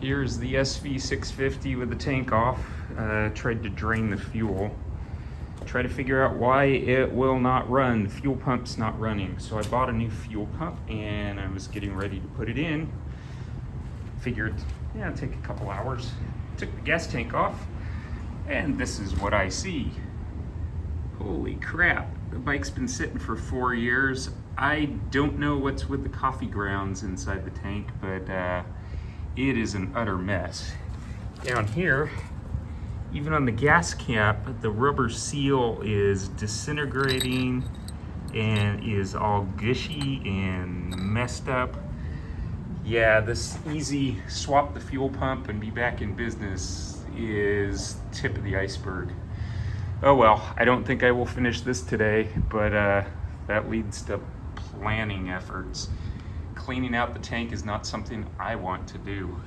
Here's the SV650 with the tank off. Tried to drain the fuel. Try to figure out why it will not run. The fuel pump's not running. So I bought a new fuel pump and I was getting ready to put it in. Figured, yeah, it'd take a couple hours. Took the gas tank off and this is what I see. Holy crap, the bike's been sitting for 4 years. I don't know what's with the coffee grounds inside the tank, but it is an utter mess. Down here, even on the gas cap, the rubber seal is disintegrating and is all gushy and messed up. Yeah, this easy swap the fuel pump and be back in business is tip of the iceberg. Oh well, I don't think I will finish this today, but that leads to planning efforts. Cleaning out the tank is not something I want to do.